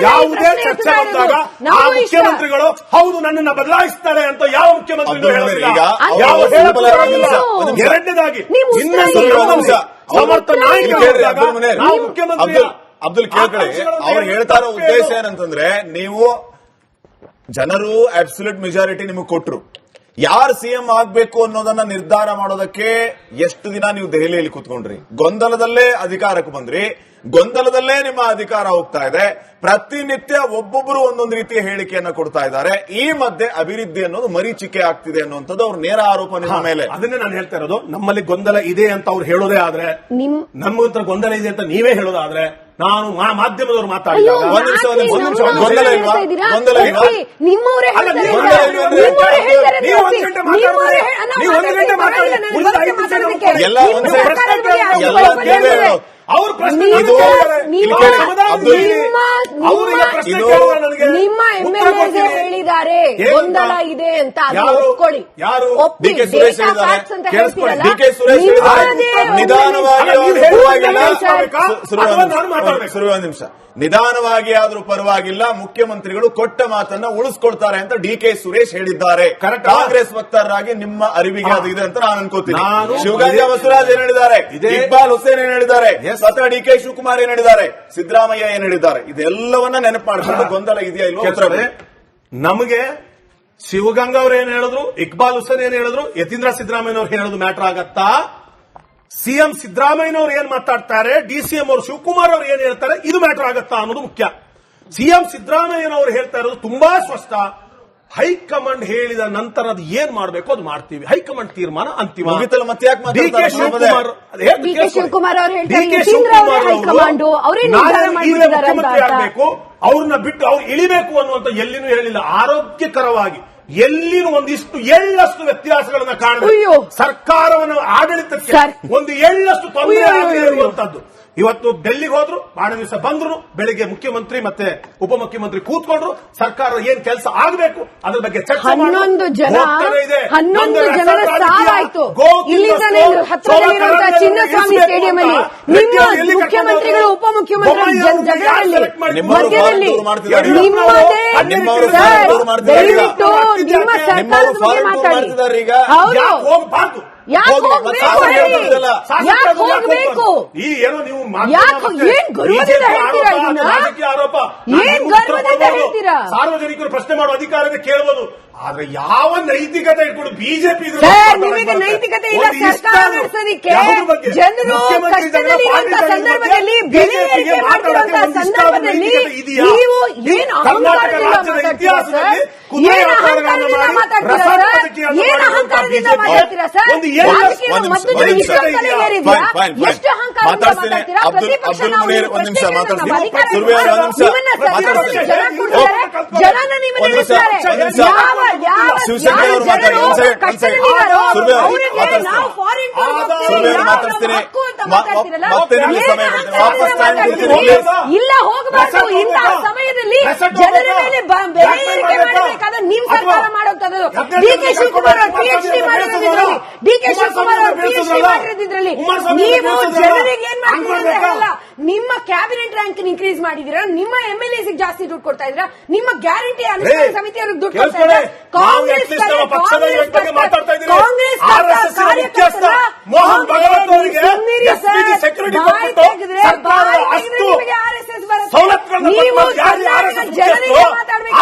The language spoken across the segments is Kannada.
ಯಾವುದೇ ಚರ್ಚೆ ಬಂದಾಗ ಆ ಮುಖ್ಯಮಂತ್ರಿಗಳು ಹೌದು ನನ್ನನ್ನ ಬದಲಾಯಿಸ್ತಾರೆ ಅಂತ ಯಾವ ಮುಖ್ಯಮಂತ್ರಿಗಳು ಹೇಳೋದಿಲ್ಲ. ಎರಡನೇದಾಗಿ ಸಮರ್ಥ ನಾವು ಮುಖ್ಯಮಂತ್ರಿ ಅಬ್ದುಲ್ ಕೇಳ್ಕೊಳ್ಳಿ, ಅವ್ರು ಹೇಳ್ತಾ ಇರೋ ಉದ್ದೇಶ ಏನಂತಂದ್ರೆ ನೀವು ಜನರು ಅಬ್ಸಲ್ಯೂಟ್ ಮೆಜಾರಿಟಿ ನಿಮಗೆ ಕೊಟ್ರು, ಯಾರು ಸಿಎಂ ಆಗ್ಬೇಕು ಅನ್ನೋದನ್ನ ನಿರ್ಧಾರ ಮಾಡೋದಕ್ಕೆ ಎಷ್ಟು ದಿನ ನೀವು ದೆಹಲಿಯಲ್ಲಿ ಕೂತ್ಕೊಂಡ್ರಿ, ಗೊಂದಲದಲ್ಲೇ ಅಧಿಕಾರಕ್ಕೆ ಬಂದ್ರಿ, ಗೊಂದಲದಲ್ಲೇ ನಿಮ್ಮ ಅಧಿಕಾರ ಹೋಗ್ತಾ ಇದೆ, ಪ್ರತಿನಿತ್ಯ ಒಬ್ಬೊಬ್ಬರು ಒಂದೊಂದು ರೀತಿಯ ಹೇಳಿಕೆಯನ್ನ ಕೊಡ್ತಾ ಇದ್ದಾರೆ. ಈ ಮಧ್ಯೆ ಅಭಿವೃದ್ಧಿ ಅನ್ನೋದು ಮರೀಚಿಕೆ ಆಗ್ತಿದೆ ಅನ್ನುವಂಥದ್ದು ಅವ್ರ ನೇರ ಆರೋಪ ನಿಮ್ಮ ಮೇಲೆ. ಅದನ್ನೇ ನಾನು ಹೇಳ್ತಾ ಇರೋದು, ನಮ್ಮಲ್ಲಿ ಗೊಂದಲ ಇದೆ ಅಂತ ಅವ್ರು ಹೇಳೋದೇ ಆದ್ರೆ, ನಮ್ಮ ಹತ್ರ ಗೊಂದಲ ಇದೆ ಅಂತ ನೀವೇ ಹೇಳೋದಾದ್ರೆ ನಾನು ಮಾಧ್ಯಮದವರು ಮಾತಾಡಿದಾಗ ಒಂದ್ ನಿಮಿಷ ಗೊಂದಲ ಇಲ್ವಾ? ಗೊಂದಲ ಇಲ್ವಾ? ನೀವು 1 ಗಂಟೆ ಮಾತಾಡಿ ಎಲ್ಲ ಅವ್ರ ಪ್ರಶ್ನೆ ನಿಮ್ಮ ಎಂಎಲ್ಎ ಹೇಳಿದ್ದಾರೆ ಗೊಂದಲ ಇದೆ ಅಂತ ಒಪ್ಕೊಳ್ಳಿ. ಯಾರು? ಡಿ ಕೆ ಸುರೇಶ್ ಹೇಳಿದ್ದಾರೆ. ಡಿ ಕೆ ಸುರೇಶ್ ನಿಧಾನವಾಗಿ ಒಂದು ನಿಮಿಷ, ನಿಧಾನವಾಗಿ ಆದ್ರೂ ಪರವಾಗಿಲ್ಲ, ಮುಖ್ಯಮಂತ್ರಿಗಳು ಕೊಟ್ಟ ಮಾತನ್ನ ಉಳಿಸ್ಕೊಳ್ತಾರೆ ಅಂತ ಡಿ ಕೆ ಸುರೇಶ್ ಹೇಳಿದ್ದಾರೆ. ಕಾಂಗ್ರೆಸ್ ವಕ್ತಾರರಾಗಿ ನಿಮ್ಮ ಅರಿವಿಗೆ ಅದು ಇದೆ ಅಂತ ನಾನು ಅನ್ಕೋತೀನಿ. ಶಿವಗಂಗಾ ಬಸವರಾಜ್ ಏನ್ ಹೇಳಿದ್ದಾರೆ, ಇಕ್ಬಾಲ್ ಹುಸೇನ್ ಏನ್ ಹೇಳಿದ್ದಾರೆ, ಸ್ವತಃ ಡಿ ಕೆ ಶಿವಕುಮಾರ್ ಏನ್ ಹೇಳಿದ್ದಾರೆ, ಸಿದ್ದರಾಮಯ್ಯ ಏನ್ ಹೇಳಿದ್ದಾರೆ, ಇದೆಲ್ಲವನ್ನ ನೆನಪು ಮಾಡಿಕೊಂಡು ಗೊಂದಲ ಇದೆಯಾ ಇಲ್ವಾ? ನಮಗೆ ಶಿವಗಂಗಾ ಅವ್ರು ಏನ್ ಹೇಳಿದ್ರು, ಇಕ್ಬಾಲ್ ಹುಸೇನ್ ಏನ್ ಹೇಳಿದ್ರು, ಯತೀಂದ್ರ ಸಿದ್ದರಾಮಯ್ಯನವ್ರು ಹೇಳೋದು ಮ್ಯಾಟರ್ ಆಗತ್ತಾ? ಸಿಎಂ ಸಿದ್ದರಾಮಯ್ಯನವರು ಏನ್ ಮಾತಾಡ್ತಾರೆ, ಡಿಸಿಎಂ ಅವರು ಶಿವಕುಮಾರ್ ಅವರು ಏನ್ ಹೇಳ್ತಾರೆ, ಇದು ಮ್ಯಾಟರ್ ಆಗತ್ತಾ ಅನ್ನೋದು ಮುಖ್ಯ. ಸಿಎಂ ಸಿದ್ದರಾಮಯ್ಯನವರು ಹೇಳ್ತಾ ಇರೋದು ತುಂಬಾ ಸ್ಪಷ್ಟ, ಹೈಕಮಾಂಡ್ ಹೇಳಿದ ನಂತರ ಅದು ಏನ್ ಮಾಡಬೇಕು ಅದು ಮಾಡ್ತೀವಿ, ಹೈಕಮಾಂಡ್ ತೀರ್ಮಾನ ಅಂತಿಮ. ಡಿ ಕೆ ಶಿವಕುಮಾರ್ ಮುಖ್ಯಮಂತ್ರಿ ಆಗಬೇಕು, ಅವ್ರನ್ನ ಬಿಟ್ಟು ಅವ್ರು ಇಳಿಬೇಕು ಅನ್ನುವಂತ ಎಲ್ಲಿನೂ ಹೇಳಿಲ್ಲ. ಆರೋಗ್ಯಕರವಾಗಿ ಎಲ್ಲಿನೂ ಒಂದಿಷ್ಟು ಎಳ್ಳಷ್ಟು ವ್ಯತ್ಯಾಸಗಳನ್ನ ಕಾಣಬೇಕು. ಸರ್ಕಾರವನ್ನು ಆಡಳಿತಕ್ಕೆ ಒಂದು ಎಳ್ಳಷ್ಟು ತೊಂದರೆ ಆಗಿರುವಂತದ್ದು. ಇವತ್ತು ಡೆಲ್ಲಿಗೆ ಹೋದ್ರು, ನಾಳೆ ದಿವಸ ಬಂದ್ರು, ಬೆಳಿಗ್ಗೆ ಮುಖ್ಯಮಂತ್ರಿ ಮತ್ತೆ ಉಪಮುಖ್ಯಮಂತ್ರಿ ಕೂತ್ಕೊಂಡ್ರು, ಸರ್ಕಾರ ಏನ್ ಕೆಲಸ ಆಗಬೇಕು ಅದ್ರ ಬಗ್ಗೆ ಚರ್ಚೆ ಇದೆ. 11 ಜನರ ಸಾವಾಯ್ತು. ಇಲ್ಲಿಂದಲೇ ಹತ್ತಿರದಲ್ಲಿರುವಂತಹ ಚಿನ್ನಸ್ವಾಮಿ ಸ್ಟೇಡಿಯಂ ಅಲ್ಲಿ ನಿಮ್ಮ ಮುಖ್ಯಮಂತ್ರಿಗಳು ಉಪಮುಖ್ಯಮಂತ್ರಿ ಜಗಳದಲ್ಲಿ ಮಧ್ಯದಲ್ಲಿ ದಯವಿಟ್ಟು ನಿಮ್ಮ ಸರ್ಕಾರದ ಬಗ್ಗೆ ಮಾತಾಡಿ. ಹೌದು, ಯಾಕೆ ಹೋಗ್ಬೇಕು? ಏನ್ ಗರ್ವದಿಂದ ಹೇಳ್ತೀರಾ ಇದನ್ನ? ಏನ್ ಗರ್ವದಿಂದ ಹೇಳ್ತೀರಾ? ಸಾರ್ವಜನಿಕರು ಪ್ರಶ್ನೆ ಮಾಡುವ ಅಧಿಕಾರಕ್ಕೆ ಕೇಳಬಹುದು, ಆದ್ರೆ ಯಾವ ನೈತಿಕತೆ ಇಟ್ಕೊಂಡು ಬಿಜೆಪಿ ನಿಮಗೆ ನೈತಿಕತೆ ಇಲ್ಲ ಸರ್ಕಾರ ನಡೆಸೋದಿಕ್ಕೆ. ಜನರು ಕಷ್ಟದಲ್ಲಿರುವಂತಹ ಸಂದರ್ಭದಲ್ಲಿ ಬೆಲೆ ಏರಿಕೆ ಮಾಡ್ತಿರುವಂತಹ ಸಂದರ್ಭದಲ್ಲಿ ನೀವು ಏನು ಅಹಂಕಾರದಿಂದ ಮಾತಾಡ್ತೀರಾ ಸರ್? ಏನು ಅಹಂಕಾರದಿಂದ ಮಾತಾಡ್ತೀರಾ ಸರ್? ಏನು ಅಹಂಕಾರದಿಂದ ಮಾತಾಡ್ತೀರಾ ಸರ್? ರಾಜಕೀಯ ಮದ್ದನ್ನು ಇಷ್ಟೊಂದಲೇ ಏರಿದ್ಯಾ? ಎಷ್ಟು ಅಹಂಕಾರದಿಂದ ಮಾತಾಡ್ತೀರಾ? ಪ್ರತಿಪಕ್ಷ ನಾವು ನಿಮ್ಮನ್ನ ಜನನ ನಿಮ್ಮನ್ನ ಇಳಿಸ್ತಾರೆ. ಇಲ್ಲ ಹೋಗಬಾರ್ದು. ಇಂತಹ ಸಮಯದಲ್ಲಿ ಜನರ ಮೇಲೆ ಬೆಲೆ ಏರಿಕೆ ಮಾಡಬೇಕಾದ ನಿಮ್ ಸರ್ಕಾರ ಮಾಡುವಂತದ್ದು. ಡಿ ಕೆ ಶಿವಕುಮಾರ್ ಅವರು PhD ಮಾಡಿರೋದ್ರಲ್ಲಿ, ಡಿ ಕೆ ಶಿವಕುಮಾರ್ ಅವರು PhD ಮಾಡಿರೋದ್ರಲ್ಲಿ ನೀವು ಜನರಿಗೆ ಏನ್ ಮಾಡಿಲ್ಲ. ನಿಮ್ಮ ಕ್ಯಾಬಿನೆಟ್ ರ್ಯಾಂಕ್ ಇನ್ಕ್ರೀಸ್ ಮಾಡಿದೀರಾ, ನಿಮ್ಮ ಎಂಎಲ್ಎಸ್ ಜಾಸ್ತಿ ದುಡ್ಡು ಕೊಡ್ತಾ ಇದ್ದೀರಾ, ನಿಮ್ಮ ಗ್ಯಾರಂಟಿ ಅನುಷ್ಠಾನ ಸಮಿತಿಯವ್ರಿಗೆ ದುಡ್ಡು ಕೊಡ್ತಾ ಇದ್ದೀರಾ. ಕಾಂಗ್ರೆಸ್ ಮೋಹನ್ ಭಗವತ್ ಅವರಿಗೆ ಸೆಕ್ಯೂರಿಟಿ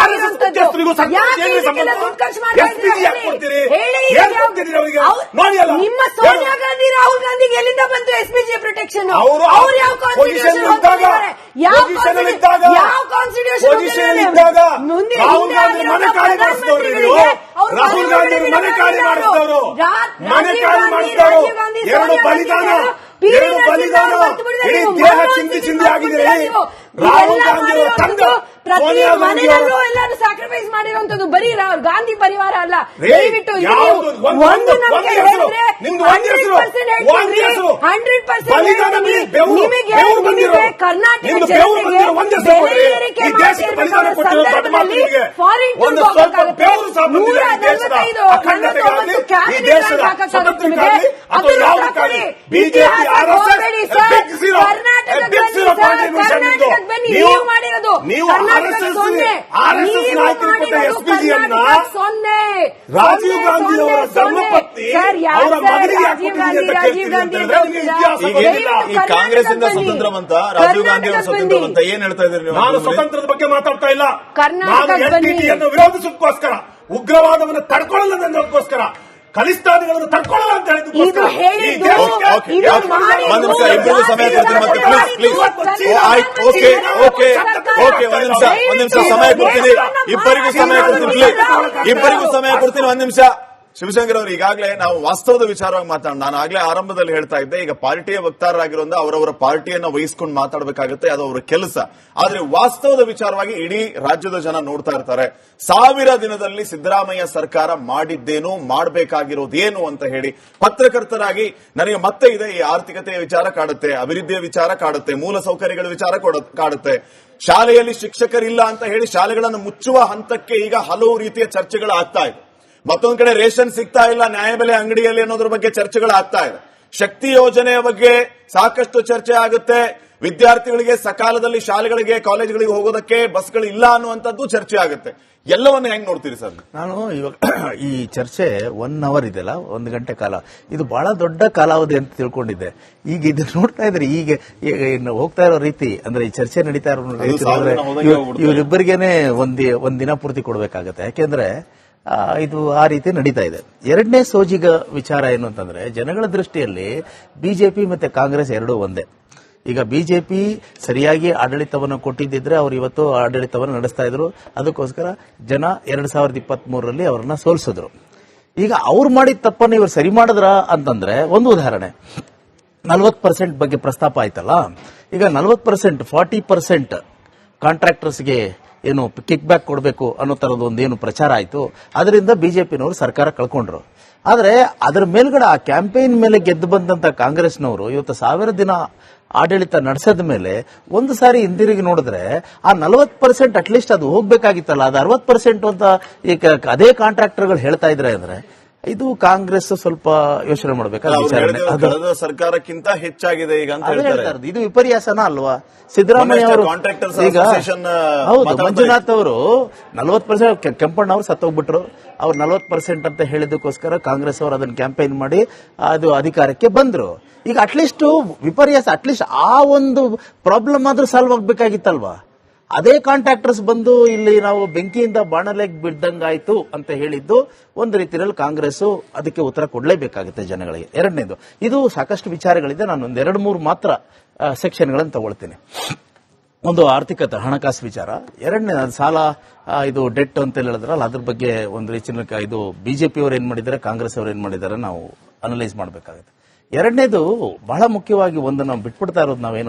ನಿಮ್ಮ ಸೋನಿಯಾ ಗಾಂಧಿ ರಾಹುಲ್ ಗಾಂಧಿಗೆ ಎಲ್ಲಿಂದ ಬಂತು ಎಸ್ಪಿಜಿ ಪ್ರೊಟೆಕ್ಷನ್? ಅವರು ಯಾವ ಕಾನ್ಸ್ಟಿಟ್ಯೂಷನ್ ರಾಹುಲ್ ಗಾಂಧಿ ಮನೆ ಖಾಲಿ ಮಾಡಿಸಿದವರು, ರಾಹುಲ್ ಗಾಂಧಿ ಮನೆ ಖಾಲಿ ಮಾಡಿಸಿದವರು, ಮನೆ ಖಾಲಿ ಮಾಡಿಸಿದವರು, ಎರಡು ಬಲಿದಾನ ಇಡೀ ದೇಹ ಚಿಂದಿ ಆಗಿದೆ. ರಾಹುಲ್ ಗಾಂಧಿ ಅವರ ತಂದೆ ಸೋನಿಯಾ ಗಾಂಧಿ ಅವರು ಎಲ್ಲರೂ ಸ್ಯಾಕ್ರಿಫೈಸ್ ಮಾಡಿರುವಂತದ್ದು ಬರೀ ಗಾಂಧಿ ಪರಿವಾರ ಅಲ್ಲ. ದಯವಿಟ್ಟು ಒಂದು ನಮಗೆ ಹೇಳಿದ್ರೆ 100% ನಿಮಗೆ ಕರ್ನಾಟಕ ಜನತೆಗೆ ಬೆಲೆ ಏರಿಕೆ ಮಾಡಿರುವಂತಹ ಹೇಳ್ತೀನಿ ದೊಡ್ಡ ಮಾತು ನಿಮಗೆ. ಒಂದು ಸ್ವಲ್ಪ ಬೆವರು ಸಹ ಬಂದಿದೆ ಈ ದೇಶದ ಅಖಂಡತೆಗಾಗಿ, ಈ ದೇಶದ ಸ್ವತಂತ್ರಕ್ಕಾಗಿ ಅಥವಾ ಯಾವುದಕ್ಕಾಗಿ. ಬಿಜೆಪಿ ನೀವು ಆರ್ಎಸ್ಎಸ್ ನಾಯಕರು ಎಸ್ಪಿಜಿಯನ್ನ ರಾಜೀವ್ ಗಾಂಧಿ ಅವರ ಧರ್ಮಪತ್ನಿ ಅವರ ಮಗನಿಗೆ ಈ ಕಾಂಗ್ರೆಸ್ ಇಂದ ಸ್ವತಂತ್ರ ಬಂತ, ರಾಜೀವ್ ಗಾಂಧಿ ಅವರು ಸ್ವತಂತ್ರ ಬಂತ, ಏನ್ ಹೇಳ್ತಾ ಇದ್ದೀರಿ ನೀವು? ನಾನು ಸ್ವತಂತ್ರದ ಬಗ್ಗೆ ಮಾತಾಡ್ತಾ ಇಲ್ಲ. ನಾನು ಎನ್ಟಿಟಿಯನ್ನು ವಿರೋಧಿಸೋದಕ್ಕೋಸ್ಕರ, ಉಗ್ರವಾದವನ್ನು ತಡ್ಕೊಳ್ಳೋದಕ್ಕೋಸ್ಕರ, ಖಲಿಸ್ತಾನಿಗಳನ್ನು ತಡ್ಕೊಳ್ಳಲ್ಲ ಅಂತ ಹೇಳಿದ್ರು. ಸಮಯ ಕೊಡ್ತೀನಿ ಮತ್ತೆ ಪ್ಲೀಸ್. ಓಕೆ, ಒಂದ್ ನಿಮಿಷ ಸಮಯ ಕೊಡ್ತೀನಿ, ಇಬ್ಬರಿಗೂ ಸಮಯ ಕೊಡ್ತೀನಿ, ಇಬ್ಬರಿಗೂ ಸಮಯ ಕೊಡ್ತೀನಿ, ಒಂದ್ ನಿಮಿಷ. ಶಿವಶಂಕರ್ ಅವರು, ಈಗಾಗಲೇ ನಾವು ವಾಸ್ತವದ ವಿಚಾರವಾಗಿ ಮಾತಾಡೋಣ. ನಾನು ಆಗ್ಲೇ ಆರಂಭದಲ್ಲಿ ಹೇಳ್ತಾ ಇದ್ದೆ, ಈಗ ಪಾರ್ಟಿಯ ವಕ್ತಾರರಾಗಿರೋದ್ರಿಂದ ಅವರವರ ಪಾರ್ಟಿಯನ್ನ ವಹಿಸ್ಕೊಂಡು ಮಾತಾಡಬೇಕಾಗುತ್ತೆ, ಅದು ಅವರ ಕೆಲಸ. ಆದ್ರೆ ವಾಸ್ತವದ ವಿಚಾರವಾಗಿ ಇಡೀ ರಾಜ್ಯದ ಜನ ನೋಡ್ತಾ ಇರ್ತಾರೆ. 1000 ದಿನದಲ್ಲಿ ಸಿದ್ದರಾಮಯ್ಯ ಸರ್ಕಾರ ಮಾಡಿದ್ದೇನು, ಮಾಡಬೇಕಾಗಿರೋದೇನು ಅಂತ ಹೇಳಿ ಪತ್ರಕರ್ತರಾಗಿ ನನಗೆ ಮತ್ತೆ ಇದೆ. ಈ ಆರ್ಥಿಕತೆಯ ವಿಚಾರ ಕಾಡುತ್ತೆ, ಅಭಿವೃದ್ಧಿಯ ವಿಚಾರ ಕಾಡುತ್ತೆ, ಮೂಲ ಸೌಕರ್ಯಗಳ ವಿಚಾರ ಕಾಡುತ್ತೆ. ಶಾಲೆಯಲ್ಲಿ ಶಿಕ್ಷಕರಿಲ್ಲ ಅಂತ ಹೇಳಿ ಶಾಲೆಗಳನ್ನು ಮುಚ್ಚುವ ಹಂತಕ್ಕೆ ಈಗ ಹಲವು ರೀತಿಯ ಚರ್ಚೆಗಳು ಆಗ್ತಾ ಇದೆ. ಮತ್ತೊಂದು ಕಡೆ ರೇಷನ್ ಸಿಗ್ತಾ ಇಲ್ಲ ನ್ಯಾಯಬೆಲೆ ಅಂಗಡಿಯಲ್ಲಿ ಅನ್ನೋದ್ರ ಬಗ್ಗೆ ಚರ್ಚೆಗಳು ಆಗ್ತಾ ಇದೆ. ಶಕ್ತಿ ಯೋಜನೆಯ ಬಗ್ಗೆ ಸಾಕಷ್ಟು ಚರ್ಚೆ ಆಗುತ್ತೆ. ವಿದ್ಯಾರ್ಥಿಗಳಿಗೆ ಸಕಾಲದಲ್ಲಿ ಶಾಲೆಗಳಿಗೆ, ಕಾಲೇಜುಗಳಿಗೆ ಹೋಗೋದಕ್ಕೆ ಬಸ್ಗಳು ಇಲ್ಲ ಅನ್ನುವಂಥದ್ದು ಚರ್ಚೆ ಆಗುತ್ತೆ. ಎಲ್ಲವನ್ನ ಹೆಂಗ್ ನೋಡ್ತೀರಿ ಸರ್? ನಾನು ಇವಾಗ ಈ ಚರ್ಚೆ 1 ಅವರ್ ಇದೆಯಲ್ಲ, 1 ಗಂಟೆ ಕಾಲ, ಇದು ಬಹಳ ದೊಡ್ಡ ಕಾಲಾವಧಿ ಅಂತ ತಿಳ್ಕೊಂಡಿದ್ದೆ. ಈಗ ಇದು ನೋಡ್ತಾ ಇದ್ರೆ ಈಗ ಹೋಗ್ತಾ ಇರೋ ರೀತಿ, ಅಂದ್ರೆ ಈ ಚರ್ಚೆ ನಡೀತಾ ಇರೋ ರೀತಿ ಇವರಿಬ್ಬರಿಗೇನೆ ಒಂದ್ ದಿನ ಪೂರ್ತಿ ಕೊಡ್ಬೇಕಾಗತ್ತೆ. ಯಾಕೆಂದ್ರೆ ಇದು ಆ ರೀತಿ ನಡೀತಾ ಇದೆ. ಎರಡನೇ ಸೋಜಿಗ ವಿಚಾರ ಏನು ಅಂತಂದ್ರೆ, ಜನಗಳ ದೃಷ್ಟಿಯಲ್ಲಿ ಬಿಜೆಪಿ ಮತ್ತೆ ಕಾಂಗ್ರೆಸ್ ಎರಡೂ ಒಂದೇ. ಈಗ ಬಿಜೆಪಿ ಸರಿಯಾಗಿ ಆಡಳಿತವನ್ನು ಕೊಟ್ಟಿದ್ದಿದ್ರೆ ಅವರು ಇವತ್ತು ಆಡಳಿತವನ್ನು ನಡೆಸ್ತಾ ಇದ್ರು. ಅದಕ್ಕೋಸ್ಕರ ಜನ 2023ರಲ್ಲಿ ಅವರನ್ನ ಸೋಲಿಸಿದ್ರು. ಈಗ ಅವ್ರು ಮಾಡಿದ ತಪ್ಪನ್ನು ಇವರು ಸರಿ ಮಾಡಿದ್ರ ಅಂತಂದ್ರೆ, ಒಂದು ಉದಾಹರಣೆ, 40% ಬಗ್ಗೆ ಪ್ರಸ್ತಾಪ ಆಯ್ತಲ್ಲ. ಈಗ 40%, 40% ಕಾಂಟ್ರಾಕ್ಟರ್ಸ್ಗೆ ಏನು ಕಿಕ್ ಬ್ಯಾಕ್ ಕೊಡಬೇಕು ಅನ್ನೋ ತರದ್ದು ಒಂದೇನು ಪ್ರಚಾರ ಆಯ್ತು, ಅದರಿಂದ ಬಿಜೆಪಿನವರು ಸರ್ಕಾರ ಕಳ್ಕೊಂಡ್ರು. ಆದ್ರೆ ಅದರ ಮೇಲ್ಗಡೆ ಆ ಕ್ಯಾಂಪೇನ್ ಮೇಲೆ ಗೆದ್ದು ಬಂದಂತ ಕಾಂಗ್ರೆಸ್ನವರು ಇವತ್ತು 1000 ದಿನ ಆಡಳಿತ ನಡೆಸದ ಮೇಲೆ ಒಂದು ಸಾರಿ ಹಿಂದಿರುಗಿ ನೋಡಿದ್ರೆ ಆ 40% ಅಟ್ಲೀಸ್ಟ್ ಅದು ಹೋಗ್ಬೇಕಾಗಿತ್ತಲ್ಲ, ಅದು 60% ಅಂತ ಈಗ ಅದೇ ಕಾಂಟ್ರಾಕ್ಟರ್ಗಳು ಹೇಳ್ತಾ ಇದ್ರೆ ಅಂದ್ರೆ ಇದು ಕಾಂಗ್ರೆಸ್ ಸ್ವಲ್ಪ ಯೋಚನೆ ಮಾಡಬೇಕಾದ ಸರ್ಕಾರಕ್ಕಿಂತ ಹೆಚ್ಚಾಗಿದೆ ಈಗ ಅಂತ ಹೇಳ್ತಾರೆ. ಇದು ವಿಪರ್ಯಾಸನ ಅಲ್ವಾ? ಸಿದ್ದರಾಮಯ್ಯ ಅವರು ಈಗ ಹೌದು, ಮಂಜುನಾಥ್ ಅವರು 40%, ಕೆಂಪಣ್ಣ ಅವರು ಸತ್ತೋಗ್ಬಿಟ್ರು, ಅವ್ರು 40% ಅಂತ ಹೇಳಿದಕ್ಕೋಸ್ಕರ ಕಾಂಗ್ರೆಸ್ ಅವರು ಅದನ್ನ ಕ್ಯಾಂಪೇನ್ ಮಾಡಿ ಅದು ಅಧಿಕಾರಕ್ಕೆ ಬಂದ್ರು. ಈಗ ಅಟ್ಲೀಸ್ಟ್ ವಿಪರ್ಯಾಸ, ಅಟ್ಲೀಸ್ಟ್ ಆ ಒಂದು ಪ್ರಾಬ್ಲಮ್ ಆದ್ರೂ ಸಾಲ್ವ್ ಆಗ್ಬೇಕಾಗಿತ್ತಲ್ವಾ? ಅದೇ ಕಾಂಟ್ರಾಕ್ಟರ್ಸ್ ಬಂದು ಇಲ್ಲಿ ನಾವು ಬೆಂಕಿಯಿಂದ ಬಾಣಲೆಗೆ ಬಿದ್ದಂಗಾಯ್ತು ಅಂತ ಹೇಳಿದ್ದು ಒಂದು ರೀತಿಯಲ್ಲಿ ಕಾಂಗ್ರೆಸ್ ಅದಕ್ಕೆ ಉತ್ತರ ಕೊಡಲೇಬೇಕಾಗುತ್ತೆ ಜನಗಳಿಗೆ. ಎರಡನೇದು, ಇದು ಸಾಕಷ್ಟು ವಿಚಾರಗಳಿದೆ, ನಾನು ಒಂದ್ 2-3 ಮಾತ್ರ ಸೆಕ್ಷನ್ಗಳನ್ನು ತಗೊಳ್ತೀನಿ. ಒಂದು ಆರ್ಥಿಕತೆ, ಹಣಕಾಸು ವಿಚಾರ. ಎರಡನೇ ಸಾಲ, ಇದು ಡೆಟ್ ಅಂತ ಹೇಳಿದ್ರಲ್ಲ, ಅದ್ರ ಬಗ್ಗೆ ಒಂದು ರೀತಿಯ ಇದು ಬಿಜೆಪಿ ಅವರು ಏನ್ ಮಾಡಿದ್ದಾರೆ, ಕಾಂಗ್ರೆಸ್ ಅವರು ಏನ್ ಮಾಡಿದ್ದಾರೆ ನಾವು ಅನಲೈಸ್ ಮಾಡಬೇಕಾಗುತ್ತೆ. ಎರಡನೇದು ಬಹಳ ಮುಖ್ಯವಾಗಿ ಒಂದು ನಾವು ಬಿಟ್ಬಿಡ್ತಾ ಇರೋದು ನಾವೇನು